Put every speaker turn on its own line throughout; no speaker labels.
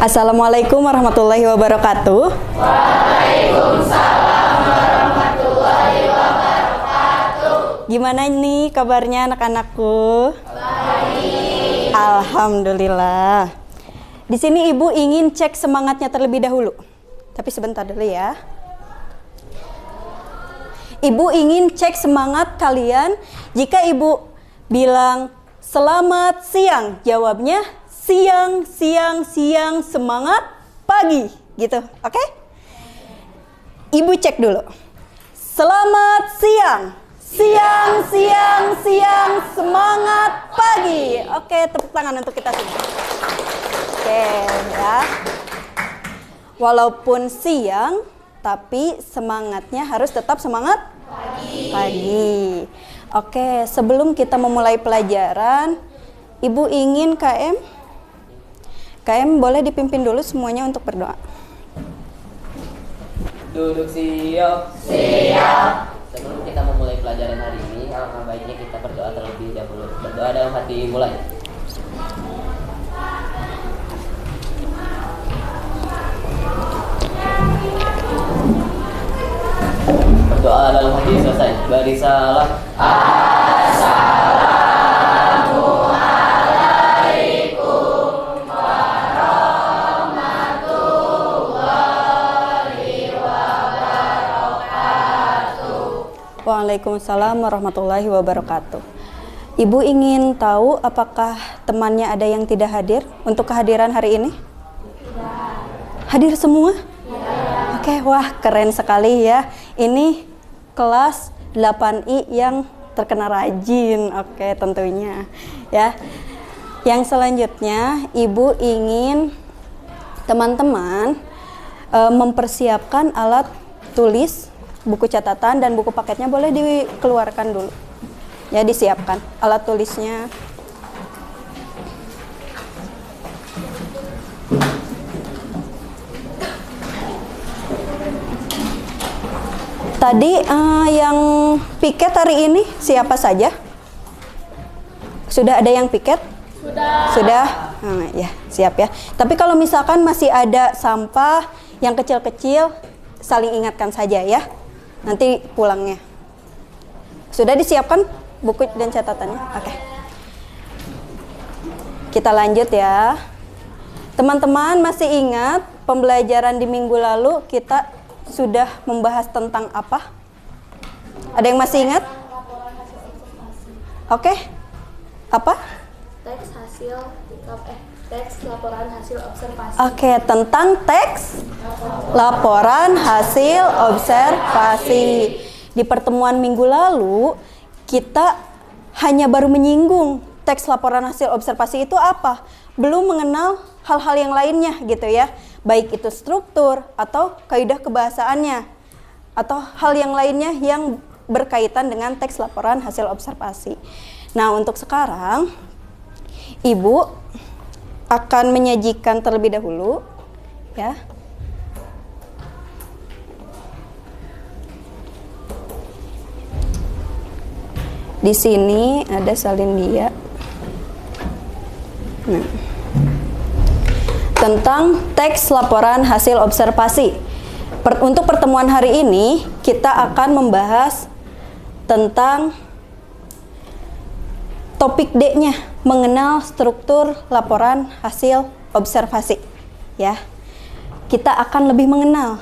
Assalamualaikum warahmatullahi wabarakatuh.
Waalaikumsalam warahmatullahi wabarakatuh.
Gimana nih kabarnya anak-anakku?
Baik.
Alhamdulillah. Di sini Ibu ingin cek semangatnya terlebih dahulu. Tapi sebentar dulu ya. Ibu ingin cek semangat kalian. Jika Ibu bilang selamat siang, jawabnya siang, siang, siang, semangat pagi, gitu, oke? Ibu cek dulu. Selamat siang, siang, siang, siang, semangat pagi. Oke, tepuk tangan untuk kita semua. Oke, ya. Walaupun siang, tapi semangatnya harus tetap semangat pagi. Oke, sebelum kita memulai pelajaran, Ibu ingin KM boleh dipimpin dulu semuanya untuk berdoa.
Duduk siap.
Siap.
Sebelum kita memulai pelajaran hari ini, alangkah baiknya kita berdoa terlebih dahulu. Berdoa dalam hati, mulai. Berdoa dalam hati selesai. Beri salam.
Waalaikumsalam warahmatullahi wabarakatuh. Ibu ingin tahu apakah temannya ada yang tidak hadir untuk kehadiran hari ini? Hadir semua? Oke, wah keren sekali ya. Ini kelas 8I yang terkena rajin. Oke, tentunya ya. Yang selanjutnya Ibu ingin teman-teman mempersiapkan alat tulis, buku catatan dan buku paketnya boleh dikeluarkan dulu. Ya, disiapkan alat tulisnya. Tadi yang piket hari ini siapa saja? Sudah ada yang piket? Sudah? Ya, siap ya. Tapi kalau misalkan masih ada sampah yang kecil-kecil, saling ingatkan saja ya. Nanti pulangnya. Sudah disiapkan buku dan catatannya? Oke. Kita lanjut ya. Teman-teman masih ingat pembelajaran di minggu lalu kita sudah membahas tentang apa? Ada yang masih ingat? Oke. Apa?
Teks laporan hasil observasi.
Oke, tentang teks laporan hasil observasi. Di pertemuan minggu lalu, kita hanya baru menyinggung teks laporan hasil observasi itu apa. Belum mengenal hal-hal yang lainnya gitu ya. Baik itu struktur atau kaidah kebahasaannya. Atau hal yang lainnya yang berkaitan dengan teks laporan hasil observasi. Nah, untuk sekarang, Ibu akan menyajikan terlebih dahulu ya. Di sini ada salin dia. Nah, tentang teks laporan hasil observasi. Untuk pertemuan hari ini kita akan membahas tentang topik D-nya, mengenal struktur laporan hasil observasi. Ya. Kita akan lebih mengenal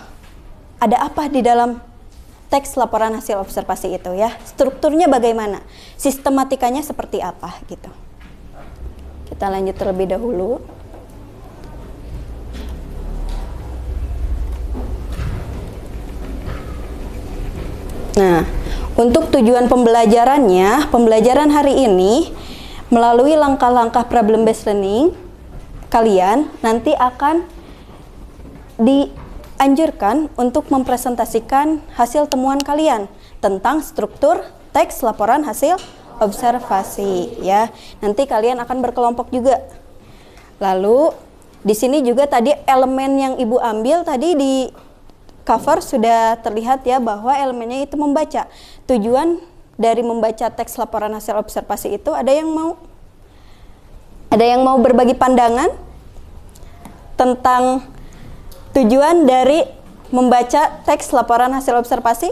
ada apa di dalam teks laporan hasil observasi itu ya. Strukturnya bagaimana? Sistematikanya seperti apa gitu. Kita lanjut terlebih dahulu. Nah, untuk tujuan pembelajarannya, pembelajaran hari ini melalui langkah-langkah problem based learning, kalian nanti akan dianjurkan untuk mempresentasikan hasil temuan kalian tentang struktur teks laporan hasil observasi ya. Nanti kalian akan berkelompok juga. Lalu di sini juga tadi elemen yang Ibu ambil tadi di cover sudah terlihat ya bahwa elemennya itu membaca. Tujuan dari membaca teks laporan hasil observasi itu ada yang mau berbagi pandangan? tentang tujuan dari membaca teks laporan hasil observasi?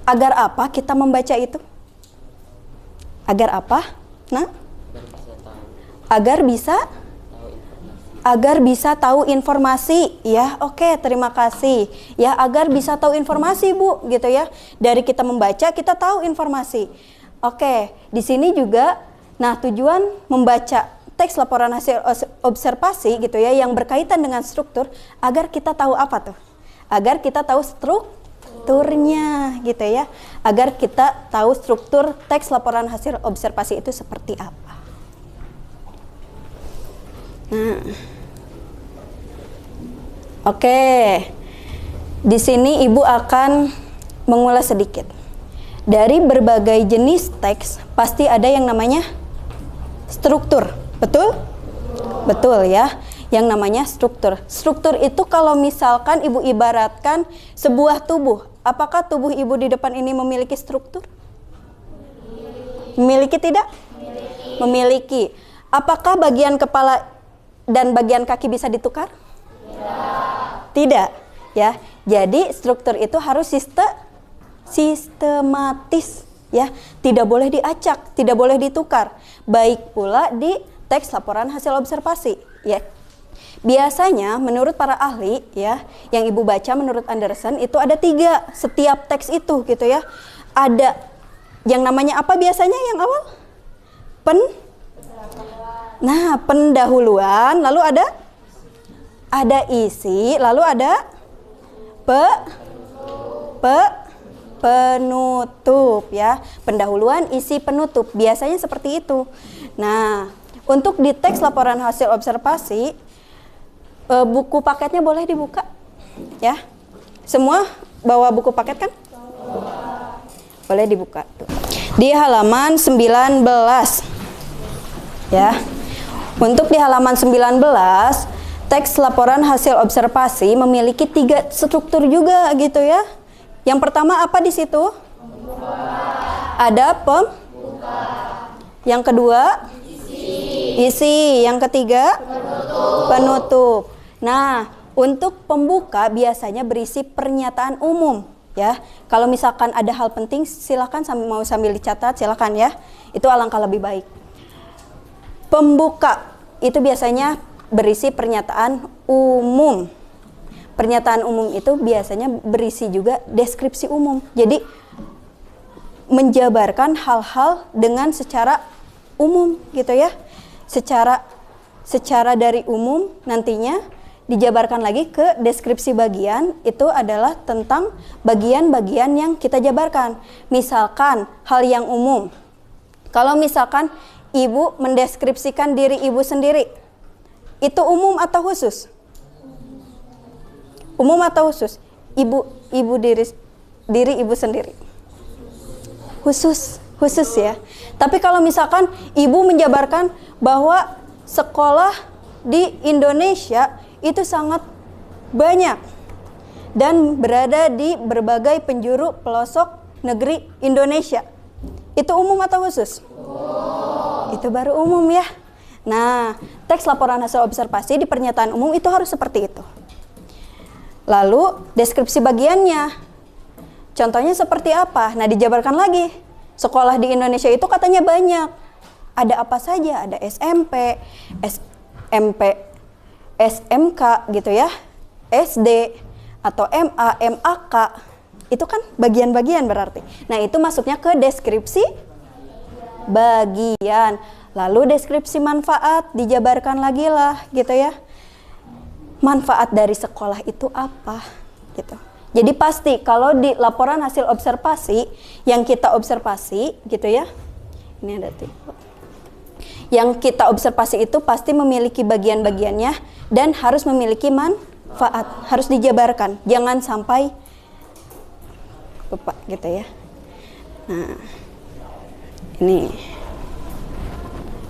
Agar apa kita membaca itu? Agar apa? Nah, agar bisa tahu informasi, ya. Oke, terima kasih. Ya, agar bisa tahu informasi, Bu, gitu ya. Dari kita membaca, kita tahu informasi. Oke, di sini juga, nah, tujuan membaca teks laporan hasil observasi gitu ya, yang berkaitan dengan struktur, agar kita tahu apa tuh? Agar kita tahu strukturnya gitu ya. Agar kita tahu struktur teks laporan hasil observasi itu seperti apa. Nah, oke, di sini Ibu akan mengulas sedikit. Dari berbagai jenis teks pasti ada yang namanya struktur, betul? Betul ya, yang namanya struktur. Struktur itu kalau misalkan Ibu ibaratkan sebuah tubuh, apakah tubuh Ibu di depan ini memiliki struktur? Memiliki tidak? Memiliki. Apakah bagian kepala dan bagian kaki bisa ditukar? Tidak, ya. Jadi struktur itu harus sistematis, ya. Tidak boleh diacak, tidak boleh ditukar. Baik pula di teks laporan hasil observasi, ya. Biasanya menurut para ahli, ya, yang Ibu baca menurut Anderson itu ada 3 setiap teks itu, gitu ya. Ada yang namanya apa biasanya yang awal? Nah, pendahuluan, lalu ada isi, lalu ada penutup, ya. Pendahuluan, isi, penutup. Biasanya seperti itu. Nah, untuk di teks laporan hasil observasi, buku paketnya boleh dibuka, ya. Semua bawa buku paket kan? Boleh dibuka tuh. Di halaman 19. Ya. Untuk di halaman 19, teks laporan hasil observasi memiliki 3 struktur juga gitu ya. Yang pertama apa di situ? Ada Yang kedua? Isi. Yang ketiga? Penutup. Nah, untuk pembuka biasanya berisi pernyataan umum ya. Kalau misalkan ada hal penting silakan sambil dicatat silakan ya. Itu alangkah lebih baik. Pembuka itu biasanya berisi pernyataan umum. Pernyataan umum itu biasanya berisi juga deskripsi umum. Jadi menjabarkan hal-hal dengan secara umum gitu ya. Secara dari umum nantinya dijabarkan lagi ke deskripsi bagian, itu adalah tentang bagian-bagian yang kita jabarkan. Misalkan hal yang umum. Kalau misalkan Ibu mendeskripsikan diri Ibu sendiri, itu umum atau khusus? Umum atau khusus? Ibu diri Ibu sendiri. Khusus ya. Tapi kalau misalkan Ibu menjabarkan bahwa sekolah di Indonesia itu sangat banyak dan berada di berbagai penjuru pelosok negeri Indonesia, itu umum atau khusus? Itu baru umum ya. Nah, teks laporan hasil observasi di pernyataan umum itu harus seperti itu. Lalu deskripsi bagiannya, contohnya seperti apa? Nah, dijabarkan lagi. Sekolah di Indonesia itu katanya banyak. Ada apa saja? Ada SMP, SMK gitu ya, SD atau MA, MAK. Itu kan bagian-bagian berarti. Nah, itu masuknya ke deskripsi bagian. Lalu deskripsi manfaat dijabarkan lagi lah gitu ya. Manfaat dari sekolah itu apa gitu. Jadi pasti kalau di laporan hasil observasi yang kita observasi gitu ya. Ini ada tipe. Yang kita observasi itu pasti memiliki bagian-bagiannya dan harus memiliki manfaat, harus dijabarkan. Jangan sampai lupa gitu ya. Nah, ini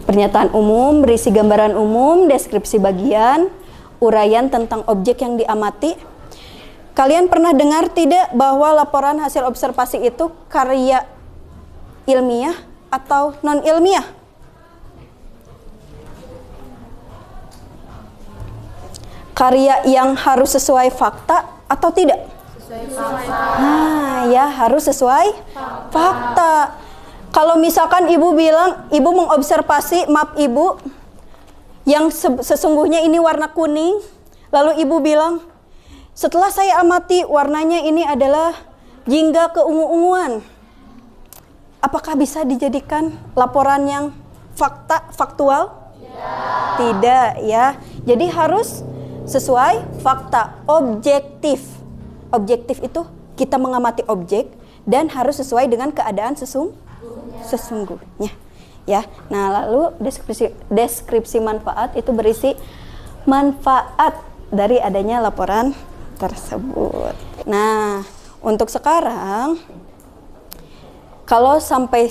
pernyataan umum berisi gambaran umum, deskripsi bagian, uraian tentang objek yang diamati. Kalian pernah dengar tidak bahwa laporan hasil observasi itu karya ilmiah atau non ilmiah? karya yang harus sesuai fakta atau tidak? Nah, ya harus sesuai fakta. Kalau misalkan ibu bilang, ibu mengobservasi map ibu yang sesungguhnya ini warna kuning, lalu ibu bilang, setelah saya amati warnanya ini adalah jingga keungu-unguan. Apakah bisa dijadikan laporan yang faktual? Tidak, ya. Jadi harus sesuai fakta, objektif. Objektif itu kita mengamati objek dan harus sesuai dengan keadaan sesungguhnya. Ya. Nah, lalu deskripsi manfaat itu berisi manfaat dari adanya laporan tersebut. Nah, untuk sekarang kalau sampai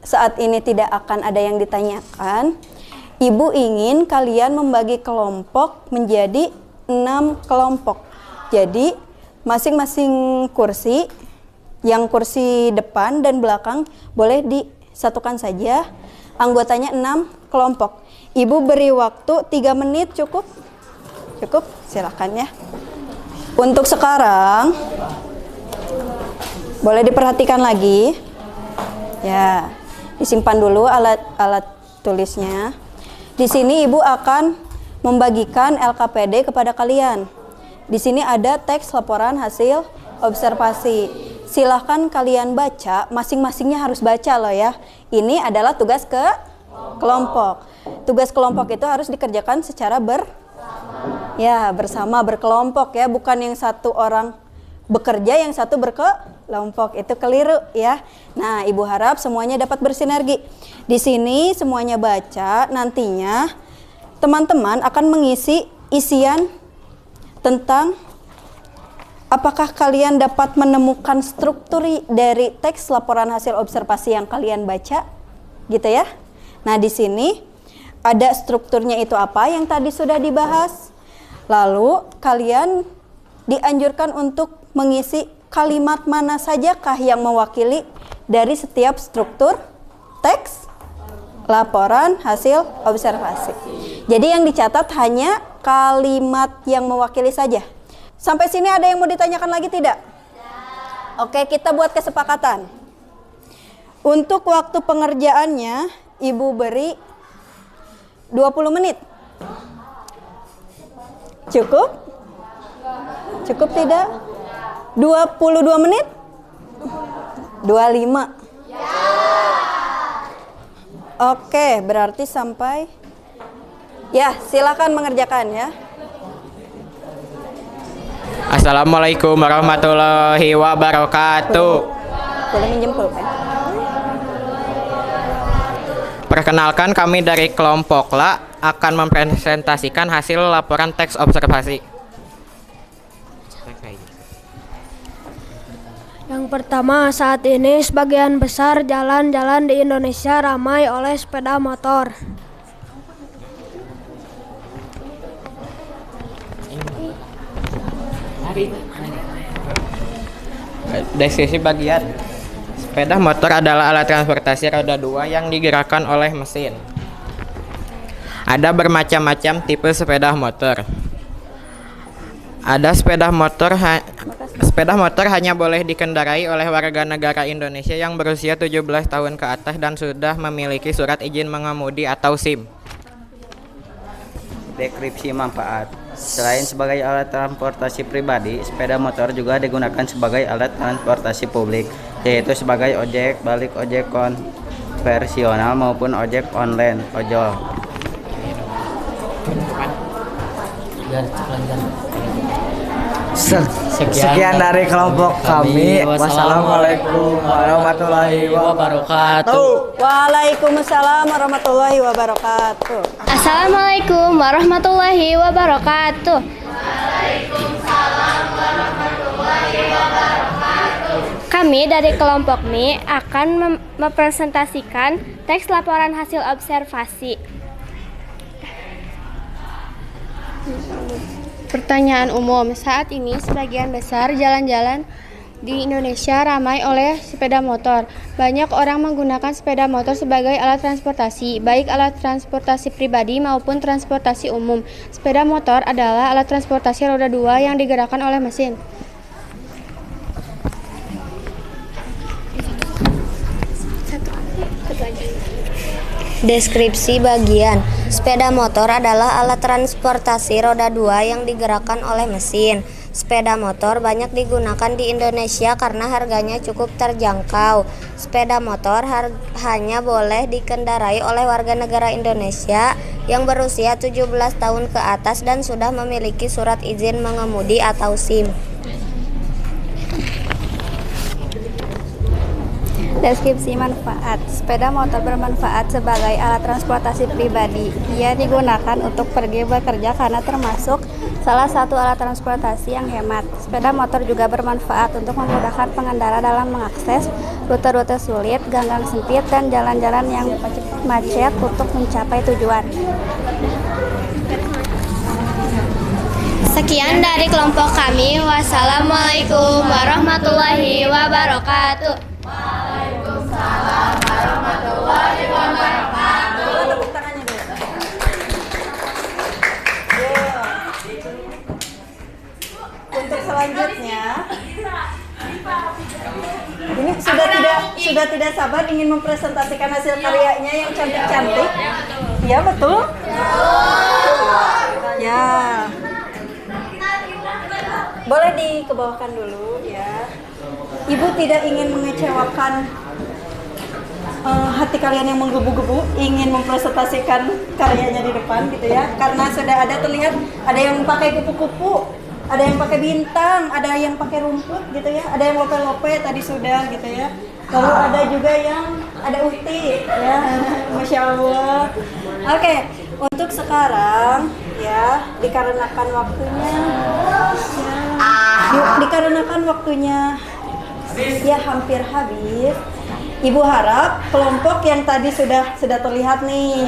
saat ini tidak akan ada yang ditanyakan, ibu ingin kalian membagi kelompok menjadi 6 kelompok. Jadi masing-masing kursi, yang kursi depan dan belakang boleh disatukan saja. Anggotanya 6 kelompok. Ibu beri waktu 3 menit cukup? Cukup? Silakan ya. Untuk sekarang boleh diperhatikan lagi. Ya, disimpan dulu alat tulisnya. Di sini ibu akan membagikan LKPD kepada kalian. Di sini ada teks laporan hasil observasi. Silahkan kalian baca, masing-masingnya harus baca loh ya. Ini adalah tugas kelompok. Tugas kelompok itu harus dikerjakan secara bersama, berkelompok ya, bukan yang satu orang bekerja, yang satu berkelompok. Itu keliru ya. Nah, ibu harap semuanya dapat bersinergi. Di sini semuanya baca, nantinya teman-teman akan mengisi isian tentang apakah kalian dapat menemukan struktur dari teks laporan hasil observasi yang kalian baca, gitu ya. Nah, di sini ada strukturnya itu apa yang tadi sudah dibahas. Lalu kalian dianjurkan untuk mengisi kalimat mana sajakah yang mewakili dari setiap struktur teks laporan hasil observasi. Jadi yang dicatat hanya kalimat yang mewakili saja. Sampai sini ada yang mau ditanyakan lagi tidak? Oke, kita buat kesepakatan. Untuk waktu pengerjaannya ibu beri 20 menit. Cukup? Cukup tidak? 22 menit? 25? Oke, berarti sampai. Ya, silakan mengerjakan ya.
Assalamualaikum warahmatullahi wabarakatuh.
Boleh minjem pulpen?
Perkenalkan, kami dari kelompok La akan mempresentasikan hasil laporan teks observasi.
Yang pertama, saat ini sebagian besar jalan-jalan di Indonesia ramai oleh sepeda motor.
Deskripsi bagian. Sepeda motor adalah alat transportasi roda 2 yang digerakkan oleh mesin. Ada bermacam-macam tipe sepeda motor. Ada sepeda motor hanya boleh dikendarai oleh warga negara Indonesia yang berusia 17 tahun ke atas dan sudah memiliki surat izin mengemudi atau SIM.
Deskripsi manfaat. Selain sebagai alat transportasi pribadi, sepeda motor juga digunakan sebagai alat transportasi publik, yaitu sebagai ojek balik, ojek konvensional maupun ojek online, ojol.
Sekian dari kelompok kami. Wassalamualaikum warahmatullahi wabarakatuh.
Waalaikumsalam warahmatullahi wabarakatuh.
Assalamualaikum warahmatullahi wabarakatuh. Kami dari kelompok Mi akan mempresentasikan teks laporan hasil observasi. Pertanyaan umum. Saat ini sebagian besar jalan-jalan Di Indonesia ramai oleh sepeda motor. Banyak orang menggunakan sepeda motor sebagai alat transportasi, baik alat transportasi pribadi maupun transportasi umum. Sepeda motor adalah alat transportasi roda 2 yang digerakkan oleh mesin.
Deskripsi bagian. Sepeda motor adalah alat transportasi roda 2 yang digerakkan oleh mesin. Sepeda motor banyak digunakan di Indonesia karena harganya cukup terjangkau. Sepeda motor hanya boleh dikendarai oleh warga negara Indonesia yang berusia 17 tahun ke atas dan sudah memiliki surat izin mengemudi atau SIM.
Deskripsi manfaat. Sepeda motor bermanfaat sebagai alat transportasi pribadi. Ia digunakan untuk pergi bekerja karena termasuk salah satu alat transportasi yang hemat. Sepeda motor juga bermanfaat untuk memudahkan pengendara dalam mengakses rute-rute sulit, gang-gang sempit, dan jalan-jalan yang macet untuk mencapai tujuan.
Sekian dari kelompok kami. Wassalamualaikum warahmatullahi wabarakatuh.
Untuk selanjutnya, ini sudah tidak sabar ingin mempresentasikan hasil karyanya yang cantik-cantik. Ya betul. Ya. Boleh dikebawahkan dulu ya. Ibu tidak ingin mengecewakan hati kalian yang menggebu-gebu ingin mempresentasikan karyanya di depan gitu ya, karena sudah ada terlihat ada yang pakai kupu-kupu, ada yang pakai bintang, ada yang pakai rumput gitu ya, ada yang lope-lope tadi sudah gitu ya, lalu ada juga yang ada uhti ya. Masya Allah. Oke, untuk sekarang ya dikarenakan waktunya ya hampir habis. Ibu harap kelompok yang tadi sudah terlihat nih,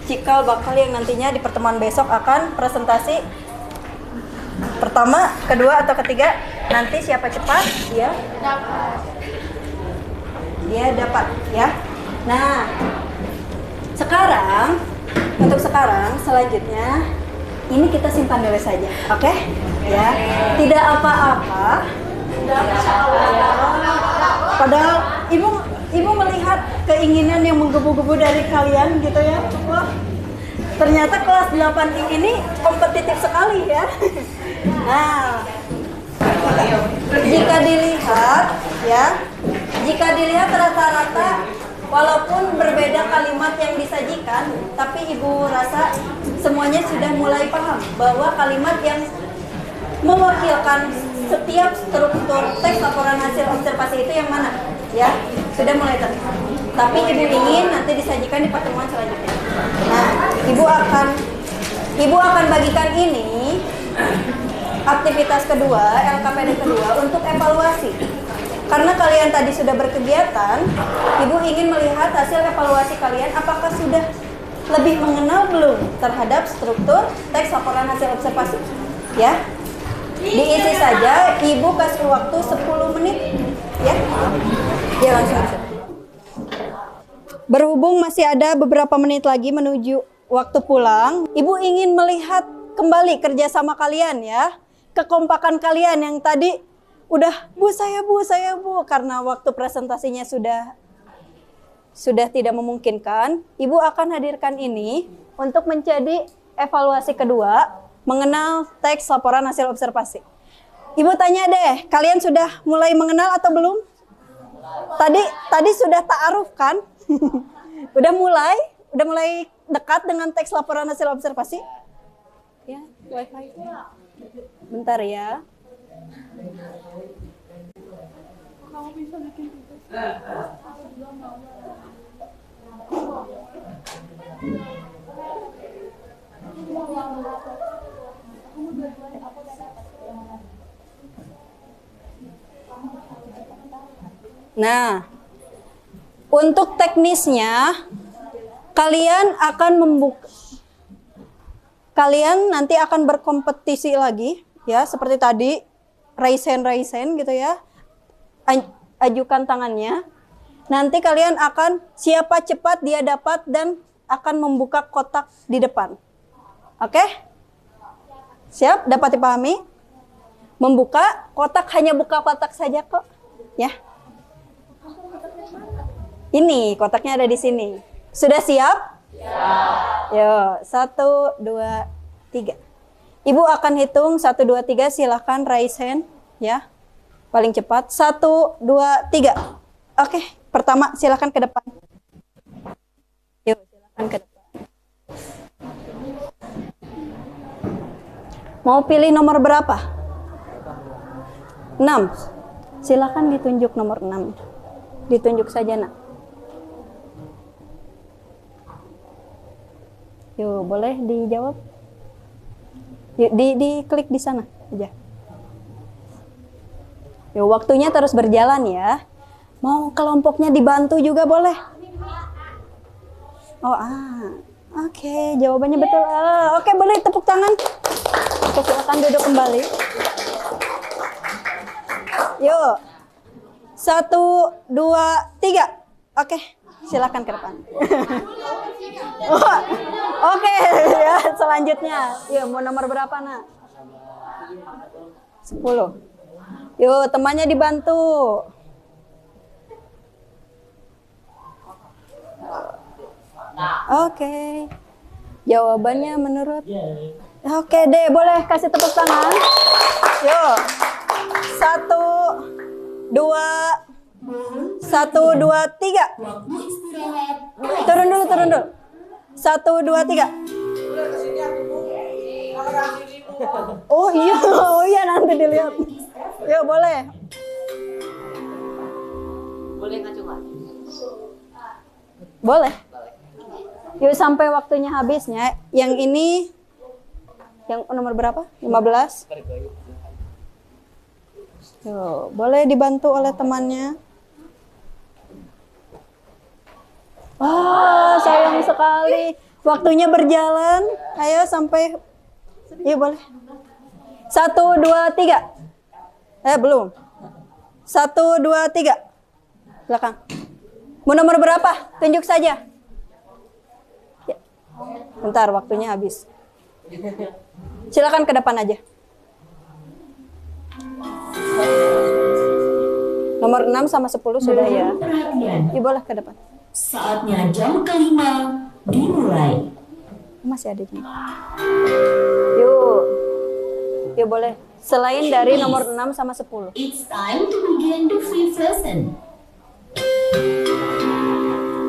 cikal bakal yang nantinya di pertemuan besok akan presentasi pertama, kedua atau ketiga, nanti siapa cepat dia dapat ya. Nah, untuk sekarang selanjutnya ini kita simpan dulu saja, oke? Ya, tidak apa-apa. Padahal ibu melihat keinginan yang menggebu-gebu dari kalian gitu ya. Wah, ternyata kelas 8 ini kompetitif sekali ya. Nah, jika dilihat rata-rata walaupun berbeda kalimat yang disajikan, tapi ibu rasa semuanya sudah mulai paham bahwa kalimat yang mewakilkan setiap struktur teks laporan hasil observasi itu yang mana ya, sudah mulai terlihat. Tapi ibu ingin nanti disajikan di pertemuan selanjutnya. Nah, ibu akan bagikan ini aktivitas kedua, LKPD kedua untuk evaluasi. Karena kalian tadi sudah berkegiatan, ibu ingin melihat hasil evaluasi kalian apakah sudah lebih mengenal belum terhadap struktur teks laporan hasil observasi ya. Diisi saja, ibu kasih waktu 10 menit ya. Ya langsung. Berhubung masih ada beberapa menit lagi menuju waktu pulang, ibu ingin melihat kembali kerjasama kalian ya, kekompakan kalian yang tadi udah saya bu, karena waktu presentasinya sudah tidak memungkinkan. Ibu akan hadirkan ini untuk menjadi evaluasi kedua mengenal teks laporan hasil observasi. Ibu tanya deh, kalian sudah mulai mengenal atau belum? Tadi sudah ta'aruf kan? udah mulai dekat dengan teks laporan hasil observasi? Ya, wifi. Bentar ya. Nah, untuk teknisnya kalian nanti akan berkompetisi lagi ya, seperti tadi raise hand gitu ya. ajukan tangannya. Nanti kalian akan siapa cepat dia dapat dan akan membuka kotak di depan. Oke? Siap? Dapat dipahami? Membuka kotak, hanya buka kotak saja kok. Ya. Ini kotaknya ada di sini. Sudah siap? Siap. Yo, 1, 2, 3. Ibu akan hitung 1, 2, 3. Silahkan raise hand. Ya. Paling cepat. 1, 2, 3. Oke. Pertama silahkan ke depan. Yuk, silahkan ke depan. Mau pilih nomor berapa? 6. Silahkan ditunjuk nomor 6. Ditunjuk saja, nak. Yuk, boleh dijawab? Yuk, diklik di sana aja. Yuk, waktunya terus berjalan ya. Mau kelompoknya dibantu juga boleh. Oh, oke, jawabannya betul. Oke, boleh tepuk tangan. Oke, silakan duduk kembali. Yuk, 1, 2, 3. Oke, silakan ke depan. Oke, ya, selanjutnya. Yuk, mau nomor berapa, nak? 10. Yuk, temannya dibantu. Oke. Jawabannya menurut. Oke deh, boleh kasih tepuk tangan. Yuk. 1, 2, 3. Turun dulu. 1, 2, 3. Oh iya nanti dilihat. Yuk, boleh.
Boleh ngacung nggak?
Boleh. Yuk sampai waktunya habisnya. Yang ini yang nomor berapa? 15. Yuk, boleh dibantu oleh temannya. Wah, sayang sekali. Waktunya berjalan. Ayo sampai. Yuk boleh. 1, 2, 3. Belum. 1, 2, 3. Belakang. Mau nomor berapa? Tunjuk saja. Ya. Bentar, waktunya habis. Silakan ke depan aja. Nomor 6 sama 10 sudah ya. Ya boleh ke depan.
Saatnya jam kelima dimulai.
Masih ada di. Yuk. Yuk boleh. Selain dari nomor 6 sama 10.
It's time to begin the fifth lesson.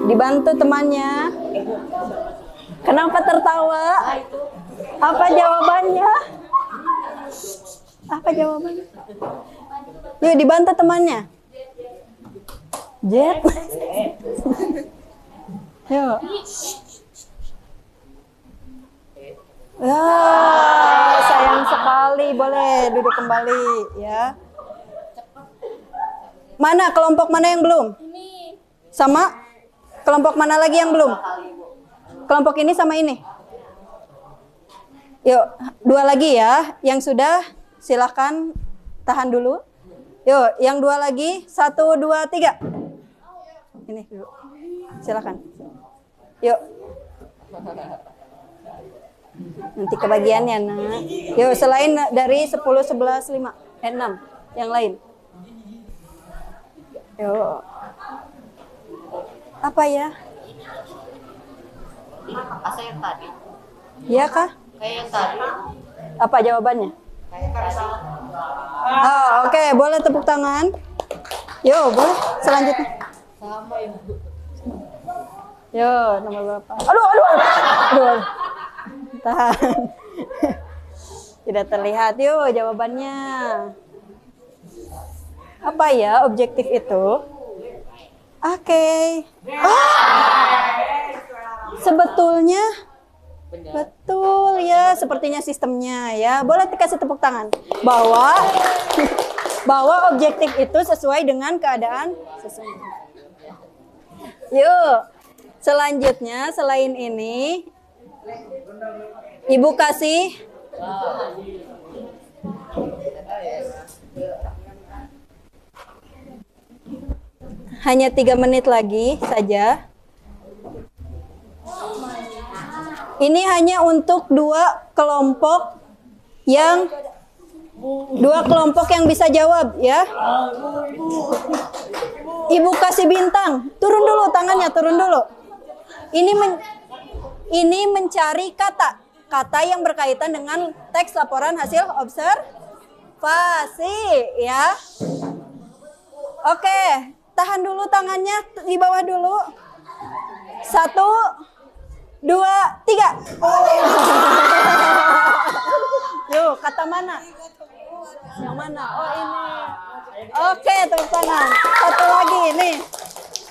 Dibantu temannya. Kenapa tertawa? Apa jawabannya? Apa jawabannya? Yuk dibantu temannya. Jet. Yuk. Ya, sayang sekali. Boleh duduk kembali ya. Mana kelompok mana yang belum? Sama kelompok mana lagi yang belum? Kelompok ini sama ini. Yuk, 2 lagi ya. Yang sudah silahkan tahan dulu. Yuk, yang 2 lagi. 1, 2, 3. Ini dulu. Silakan. Yuk. Nanti kebagiannya, nak. Yuk, selain dari 10, 11, 5, 6. Yang lain. Yuk. Apa ya?
Asa yang tadi.
Iya kah?
Kayak yang tadi.
Apa jawabannya? Oke, boleh tepuk tangan. Yo, boleh. Selanjutnya.
Sama ibu.
Yo, nomor berapa? Aduh. Tahan. Tidak terlihat. Yo, jawabannya. Apa ya objektif itu? Oke. Sebetulnya betul ya, sepertinya sistemnya ya. Boleh dikasih tepuk tangan bahwa objektif itu sesuai dengan keadaan sesungguhnya. Yuk, selanjutnya selain ini, Ibu kasih hanya 3 menit lagi saja. Ini hanya untuk dua kelompok yang bisa jawab ya. Ibu kasih bintang. Turun dulu tangannya, turun dulu. Ini mencari kata yang berkaitan dengan teks laporan hasil observasi ya. Oke, tahan dulu tangannya di bawah dulu. 1, 2, 3. Yuk, kata mana? Yang mana? Oh, ini. Oke, tepuk tangan. Satu lagi nih.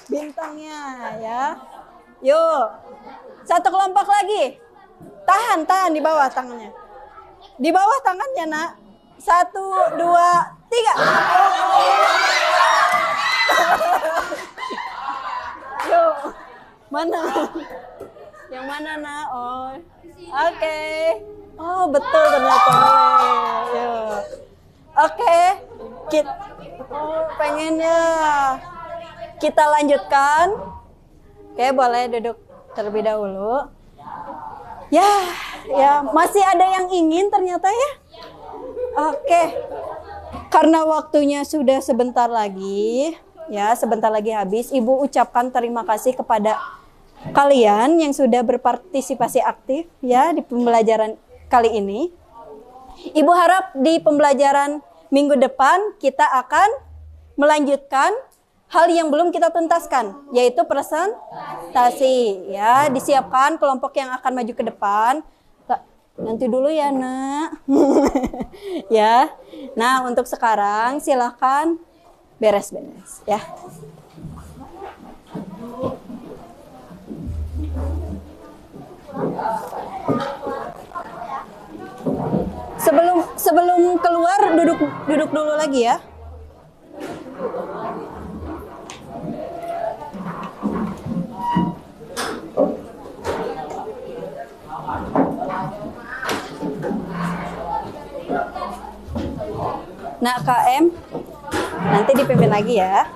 Bintangnya ya. Yuk. Satu kelompok lagi. Tahan di bawah tangannya. Di bawah tangannya, Nak. 1, 2, 3. Yuk. Mana? Yang mana, Nak? Oh. Oke. Oh, betul ternyata. Yuk. Oke. Pengennya kita lanjutkan. Oke, boleh duduk terlebih dahulu. Ya, masih ada yang ingin ternyata ya. Oke. Karena waktunya sudah sebentar lagi, ya, sebentar lagi habis. Ibu ucapkan terima kasih kepada kalian yang sudah berpartisipasi aktif ya di pembelajaran kali ini. Ibu harap di pembelajaran minggu depan kita akan melanjutkan hal yang belum kita tuntaskan, yaitu presentasi ya. Disiapkan kelompok yang akan maju ke depan. Nanti dulu ya, Nak. Ya. Nah, untuk sekarang silahkan beres-beres ya. Sebelum keluar duduk dulu lagi ya. Nah, KM nanti dipimpin lagi ya.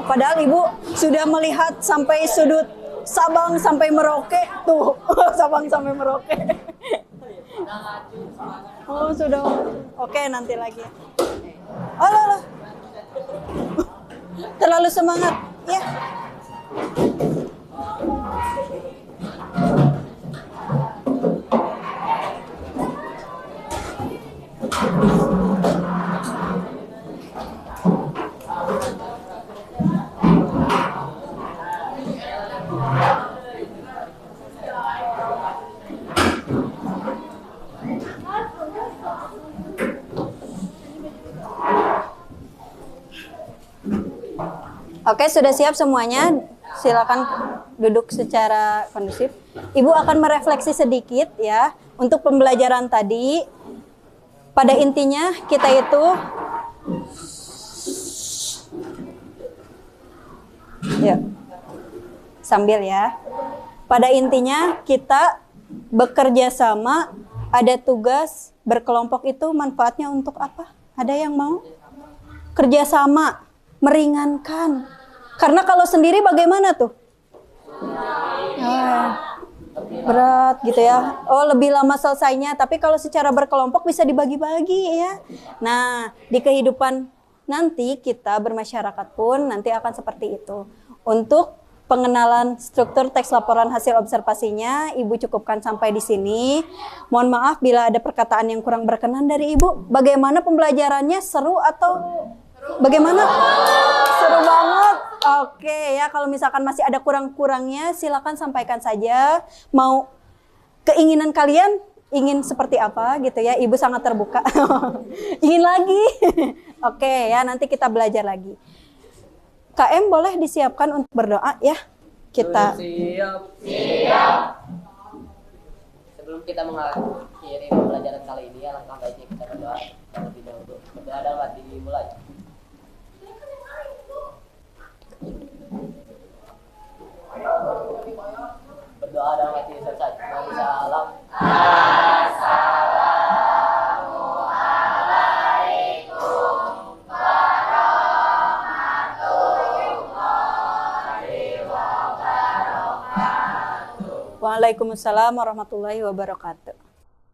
Padahal Ibu sudah melihat sampai sudut Sabang sampai Merauke tuh. Sabang sampai Merauke. Oh, sudah. Oke, nanti lagi. Alah. Terlalu semangat ya. Oke, sudah siap semuanya. Silakan duduk secara kondusif. Ibu akan merefleksi sedikit ya untuk pembelajaran tadi. Pada intinya kita itu ya. Sambil ya. Pada intinya kita bekerja sama, ada tugas berkelompok itu manfaatnya untuk apa? Ada yang mau? Kerjasama, meringankan. Karena kalau sendiri bagaimana tuh? Berat gitu ya. Oh, lebih lama selesainya. Tapi kalau secara berkelompok bisa dibagi-bagi ya. Nah, di kehidupan nanti kita bermasyarakat pun nanti akan seperti itu. Untuk pengenalan struktur teks laporan hasil observasinya, Ibu cukupkan sampai di sini. Mohon maaf bila ada perkataan yang kurang berkenan dari Ibu. Bagaimana pembelajarannya? Seru atau bagaimana? Seru banget. Oke ya, kalau misalkan masih ada kurang-kurangnya silakan sampaikan saja. Mau keinginan kalian ingin seperti apa gitu ya. Ibu sangat terbuka. Ingin lagi. Oke ya, nanti kita belajar lagi. KM boleh disiapkan untuk berdoa ya. Kita
Siap. Sebelum kita mengakhiri pembelajaran kali ini, alangkah baiknya kita berdoa terlebih dahulu. Berdoa dalam hati dimulai. Berdoa dalam hati selesai. Salam. Assalamualaikum warahmatullahi
Waalaikumsalam warahmatullahi wabarakatuh.